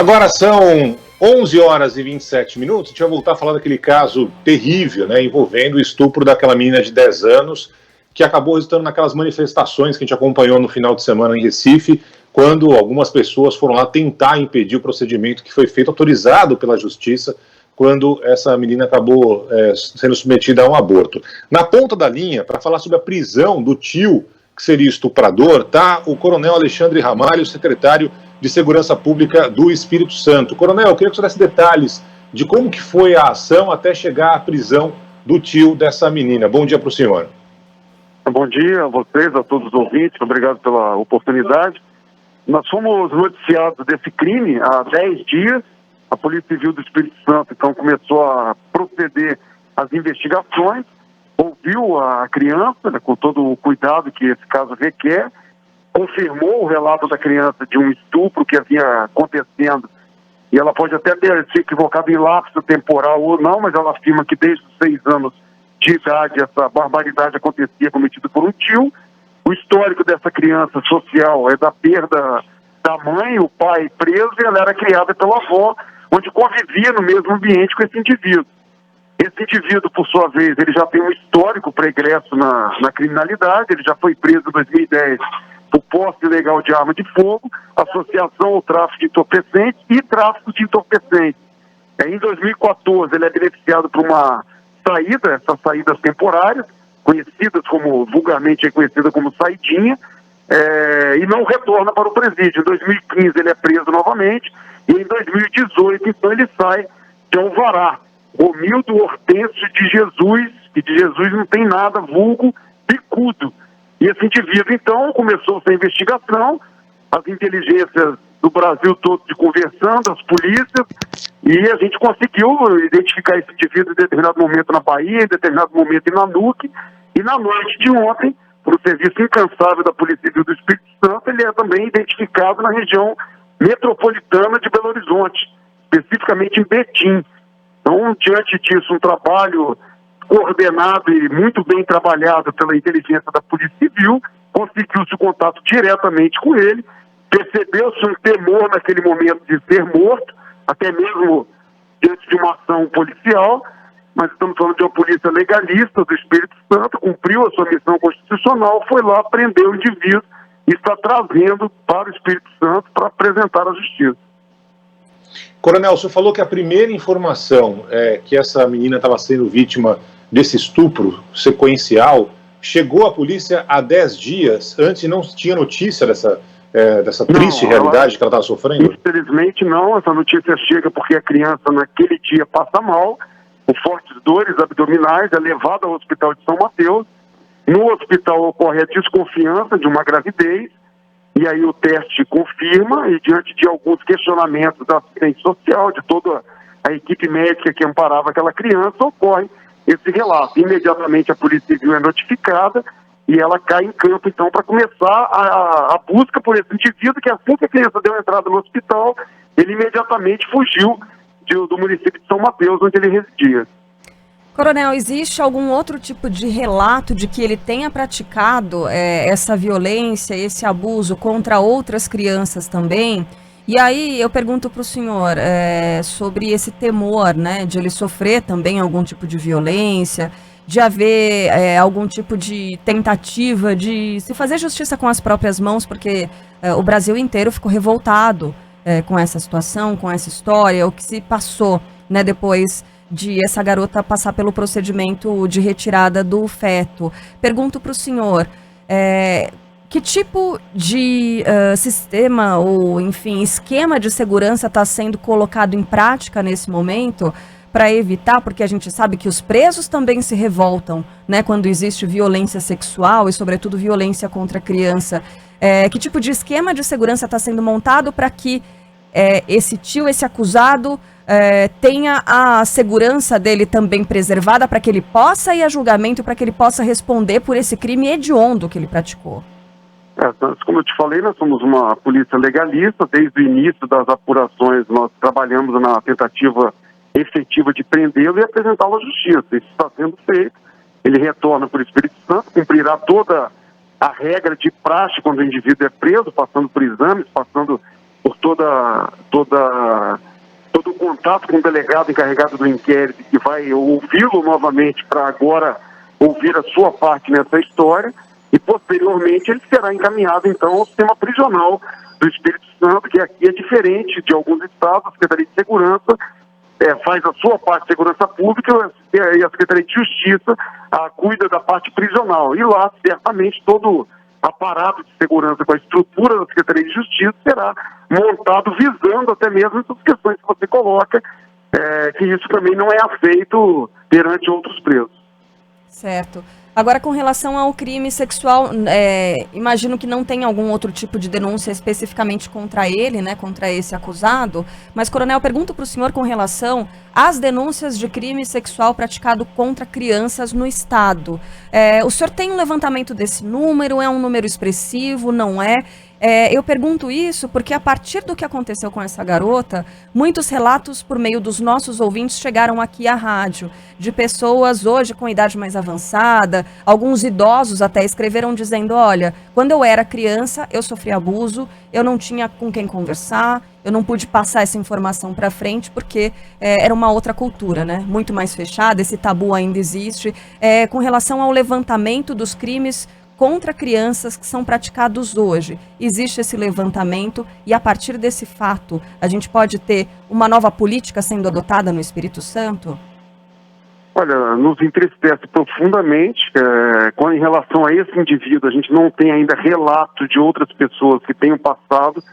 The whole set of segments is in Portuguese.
Agora são 11 horas e 27 minutos. A gente vai voltar a falar daquele caso terrível, né, envolvendo o estupro daquela menina de 10 anos, que acabou resultando naquelas manifestações que a gente acompanhou no final de semana em Recife, quando algumas pessoas foram lá tentar impedir o procedimento que foi feito, autorizado pela justiça, quando essa menina acabou sendo submetida a um aborto. Na ponta da linha, para falar sobre a prisão do tio que seria estuprador, está o coronel Alexandre Ramalho, secretário de Segurança Pública do Espírito Santo. Coronel, eu queria que você desse detalhes de como que foi a ação até chegar à prisão do tio dessa menina. Bom dia para o senhor. Bom dia a vocês, a todos os ouvintes, obrigado pela oportunidade. Nós fomos noticiados desse crime há 10 dias. A Polícia Civil do Espírito Santo, então, começou a proceder às investigações, ouviu a criança, né, com todo o cuidado que esse caso requer, confirmou o relato da criança de um estupro que havia acontecendo, e ela pode até ter se equivocado em lapso temporal ou não, mas ela afirma que desde os 6 anos de idade essa barbaridade acontecia cometida por um tio. O histórico dessa criança social é da perda da mãe, o pai preso, e ela era criada pela avó, onde convivia no mesmo ambiente com esse indivíduo. Esse indivíduo, por sua vez, ele já tem um histórico pregresso na criminalidade, ele já foi preso em 2010 por posse ilegal de arma de fogo, associação ao tráfico de entorpecentes e tráfico de entorpecentes. Em 2014, ele é beneficiado por uma saída, essas saídas temporárias, conhecidas como, vulgarmente conhecida como saidinha, e não retorna para o presídio. Em 2015 ele é preso novamente, e em 2018, então, ele sai de alvará. Romildo Hortêncio de Jesus, que de Jesus não tem nada, vulgo bicudo. E esse indivíduo, então, começou essa investigação, as inteligências do Brasil todo conversando, as polícias, e a gente conseguiu identificar esse indivíduo em determinado momento na Bahia, em determinado momento em Nanuque, e na noite de ontem, por um serviço incansável da Polícia Civil do Espírito Santo, ele é também identificado na região metropolitana de Belo Horizonte, especificamente em Betim. Então, diante disso, um trabalho coordenado e muito bem trabalhado pela inteligência da Polícia Civil, conseguiu-se o contato diretamente com ele, percebeu-se um temor naquele momento de ser morto, até mesmo diante de uma ação policial, mas estamos falando de uma polícia legalista do Espírito Santo, cumpriu a sua missão constitucional, foi lá, prendeu o indivíduo e está trazendo para o Espírito Santo para apresentar à justiça. Coronel, o senhor falou que a primeira informação que essa menina estava sendo vítima desse estupro sequencial chegou à polícia há 10 dias, antes não tinha notícia dessa triste realidade que ela estava sofrendo? Infelizmente não, essa notícia chega porque a criança naquele dia passa mal, com fortes dores abdominais, é levada ao hospital de São Mateus. No hospital ocorre a desconfiança de uma gravidez, e aí o teste confirma, e diante de alguns questionamentos da assistente social, de toda a equipe médica que amparava aquela criança, ocorre esse relato. Imediatamente a Polícia Civil é notificada e ela cai em campo, então, para começar a busca por esse indivíduo, que assim que a criança deu entrada no hospital, ele imediatamente fugiu do município de São Mateus, onde ele residia. Coronel, existe algum outro tipo de relato de que ele tenha praticado essa violência, esse abuso contra outras crianças também? E aí eu pergunto para o senhor sobre esse temor, né, de ele sofrer também algum tipo de violência, de haver algum tipo de tentativa de se fazer justiça com as próprias mãos, porque o Brasil inteiro ficou revoltado com essa situação, com essa história, o que se passou, né, depois de essa garota passar pelo procedimento de retirada do feto. Pergunto para o senhor, que tipo de sistema ou, enfim, esquema de segurança está sendo colocado em prática nesse momento para evitar, porque a gente sabe que os presos também se revoltam, né, quando existe violência sexual e, sobretudo, violência contra a criança. Que tipo de esquema de segurança está sendo montado para que esse tio, esse acusado, tenha a segurança dele também preservada para que ele possa ir a julgamento, para que ele possa responder por esse crime hediondo que ele praticou? Como eu te falei, nós somos uma polícia legalista. Desde o início das apurações, nós trabalhamos na tentativa efetiva de prendê-lo e apresentá-lo à justiça. Isso está sendo feito. Ele retorna para o Espírito Santo, cumprirá toda a regra de praxe quando o indivíduo é preso, passando por exames, passando por toda contato com o delegado encarregado do inquérito, que vai ouvi-lo novamente para agora ouvir a sua parte nessa história, e posteriormente ele será encaminhado então ao sistema prisional do Espírito Santo, que aqui é diferente de alguns estados. A Secretaria de Segurança faz a sua parte de segurança pública e a Secretaria de Justiça cuida da parte prisional. E lá, certamente, todo aparato de segurança com a estrutura da Secretaria de Justiça será montado visando até mesmo essas questões que você coloca, que isso também não é aceito perante outros presos. Certo. Agora, com relação ao crime sexual, imagino que não tem algum outro tipo de denúncia especificamente contra ele, né, contra esse acusado, mas, coronel, pergunto para o senhor com relação às denúncias de crime sexual praticado contra crianças no estado. O senhor tem um levantamento desse número? É um número expressivo? Não é? Eu pergunto isso porque a partir do que aconteceu com essa garota, muitos relatos por meio dos nossos ouvintes chegaram aqui à rádio, de pessoas hoje com idade mais avançada, alguns idosos até escreveram dizendo, olha, quando eu era criança eu sofri abuso, eu não tinha com quem conversar, eu não pude passar essa informação para frente porque era uma outra cultura, né? Muito mais fechada, esse tabu ainda existe. Com relação ao levantamento dos crimes contra crianças que são praticados hoje. Existe esse levantamento e a partir desse fato a gente pode ter uma nova política sendo adotada no Espírito Santo? Olha, nos entristece profundamente. Em relação a esse indivíduo, a gente não tem ainda relato de outras pessoas que tenham passado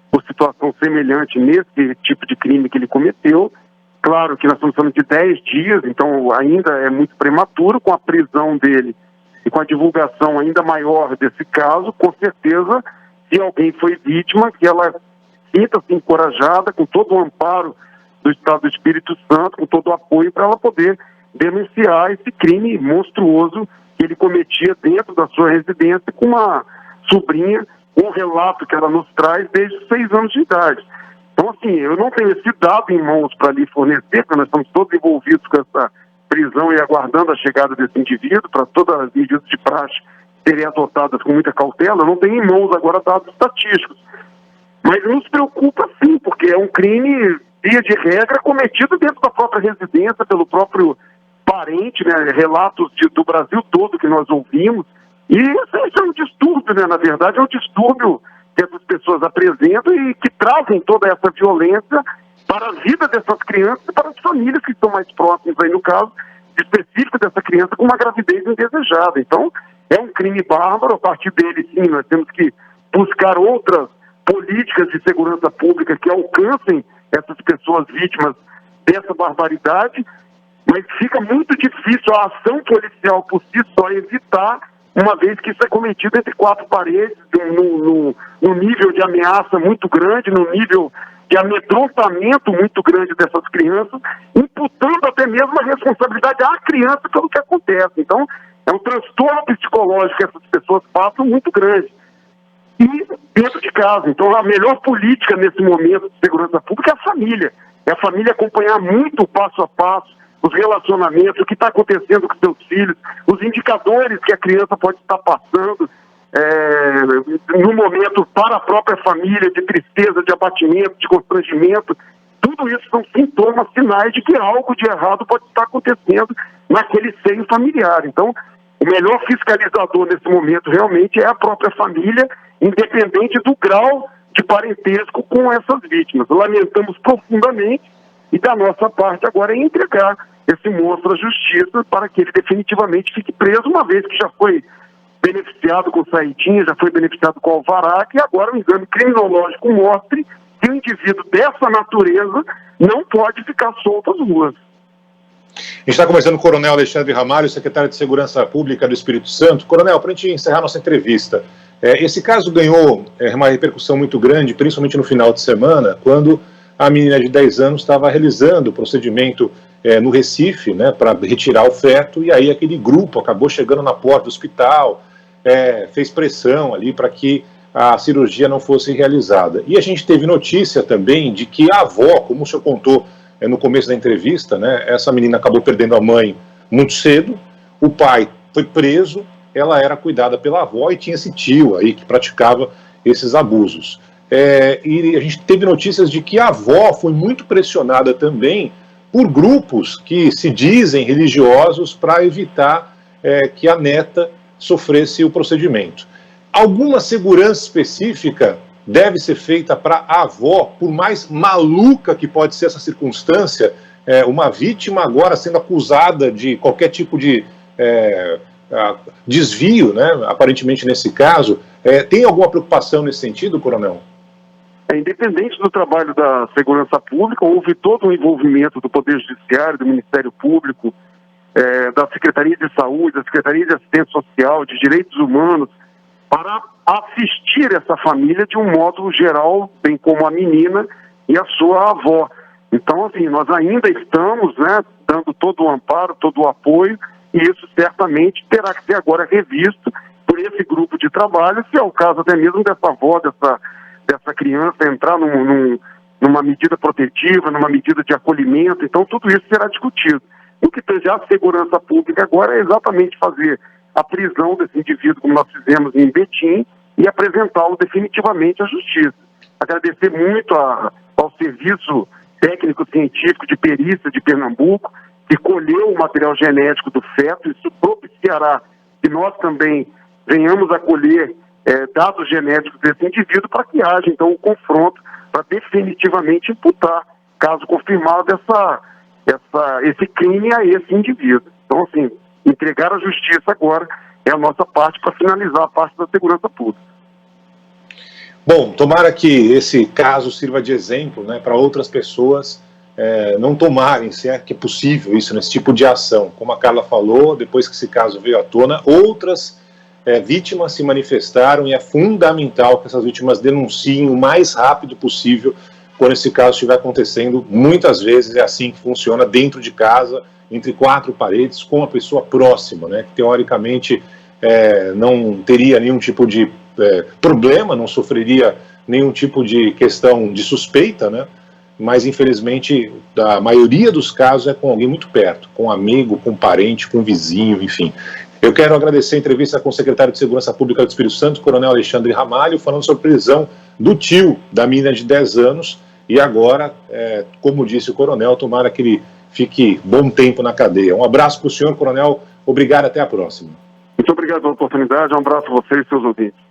por situação semelhante nesse tipo de crime que ele cometeu. Claro que nós estamos falando de 10 dias, então ainda é muito prematuro. Com a prisão dele e com a divulgação ainda maior desse caso, com certeza, se alguém foi vítima, que ela sinta-se encorajada, com todo o amparo do Estado do Espírito Santo, com todo o apoio para ela poder denunciar esse crime monstruoso que ele cometia dentro da sua residência com uma sobrinha, um relato que ela nos traz desde os 6 anos de idade. Então, assim, eu não tenho esse dado em mãos para lhe fornecer, porque nós estamos todos envolvidos com essa prisão e aguardando a chegada desse indivíduo, para todas as medidas de praxe serem adotadas com muita cautela. Eu não tenho em mãos agora dados estatísticos. Mas nos preocupa sim, porque é um crime, via de regra, cometido dentro da própria residência, pelo próprio parente, né? Relatos do Brasil todo que nós ouvimos. E isso é um distúrbio, né? Na verdade, é um distúrbio que essas pessoas apresentam e que trazem toda essa violência para a vida dessas crianças e para as famílias que estão mais próximas aí, no caso específico dessa criança com uma gravidez indesejada. Então, é um crime bárbaro. A partir dele, sim, nós temos que buscar outras políticas de segurança pública que alcancem essas pessoas vítimas dessa barbaridade, mas fica muito difícil a ação policial por si só evitar, uma vez que isso é cometido entre 4 paredes, num nível de ameaça muito grande, num nível de amedrontamento muito grande dessas crianças, imputando até mesmo a responsabilidade à criança pelo que acontece. Então, é um transtorno psicológico que essas pessoas passam muito grande. E dentro de casa. Então, a melhor política nesse momento de segurança pública é a família. É a família acompanhar muito o passo a passo, os relacionamentos, o que está acontecendo com seus filhos, os indicadores que a criança pode estar passando no momento para a própria família, de tristeza, de abatimento, de constrangimento. Tudo isso são sintomas, sinais de que algo de errado pode estar acontecendo naquele seio familiar. Então, o melhor fiscalizador nesse momento realmente é a própria família, independente do grau de parentesco com essas vítimas. Lamentamos profundamente e da nossa parte agora é entregar esse monstro à justiça para que ele definitivamente fique preso, uma vez que já foi beneficiado com saidinha, já foi beneficiado com alvará, e agora o exame criminológico mostre que um indivíduo dessa natureza não pode ficar solto às ruas. A gente está conversando com o Coronel Alexandre Ramalho, secretário de Segurança Pública do Espírito Santo. Coronel, para a gente encerrar nossa entrevista, esse caso ganhou uma repercussão muito grande, principalmente no final de semana, quando a menina de 10 anos estava realizando o procedimento no Recife, né, para retirar o feto, e aí aquele grupo acabou chegando na porta do hospital, fez pressão ali para que a cirurgia não fosse realizada. E a gente teve notícia também de que a avó, como o senhor contou no começo da entrevista, né, essa menina acabou perdendo a mãe muito cedo, o pai foi preso, ela era cuidada pela avó e tinha esse tio aí que praticava esses abusos. e a gente teve notícias de que a avó foi muito pressionada também por grupos que se dizem religiosos para evitar que a neta sofresse o procedimento. Alguma segurança específica deve ser feita para a avó, por mais maluca que pode ser essa circunstância, uma vítima agora sendo acusada de qualquer tipo de desvio, né, aparentemente nesse caso. Tem alguma preocupação nesse sentido, coronel? Independente do trabalho da segurança pública, houve todo o envolvimento do Poder Judiciário, do Ministério Público, da Secretaria de Saúde, da Secretaria de Assistência Social, de Direitos Humanos, para assistir essa família de um modo geral, bem como a menina e a sua avó. Então, assim, nós ainda estamos, né, dando todo o amparo, todo o apoio, e isso certamente terá que ser agora revisto por esse grupo de trabalho, se é o caso até mesmo dessa avó, dessa criança entrar numa medida protetiva, numa medida de acolhimento. Então tudo isso será discutido. O que tange a segurança pública agora é exatamente fazer a prisão desse indivíduo, como nós fizemos em Betim, e apresentá-lo definitivamente à justiça. Agradecer muito ao Serviço Técnico-Científico de Perícia de Pernambuco, que colheu o material genético do feto. Isso propiciará que nós também venhamos a colher dados genéticos desse indivíduo, para que haja, então, um confronto para definitivamente imputar, caso confirmado, esse crime a esse indivíduo. Então, assim, entregar à justiça agora é a nossa parte para finalizar a parte da segurança pública. Bom, tomara que esse caso sirva de exemplo, né, para outras pessoas não tomarem, se é que é possível isso, nesse tipo de ação. Como a Carla falou, depois que esse caso veio à tona, outras vítimas se manifestaram, e é fundamental que essas vítimas denunciem o mais rápido possível quando esse caso estiver acontecendo. Muitas vezes é assim que funciona, dentro de casa, entre quatro paredes, com a pessoa próxima, né, que teoricamente não teria nenhum tipo de problema, não sofreria nenhum tipo de questão de suspeita, né, mas infelizmente a maioria dos casos é com alguém muito perto, com um amigo, com um parente, com um vizinho, enfim. Eu quero agradecer a entrevista com o secretário de Segurança Pública do Espírito Santo, coronel Alexandre Ramalho, falando sobre a prisão do tio da menina de 10 anos, e agora, como disse o coronel, tomara que ele fique bom tempo na cadeia. Um abraço para o senhor, coronel, obrigado, até a próxima. Muito obrigado pela oportunidade, um abraço a vocês e seus ouvintes.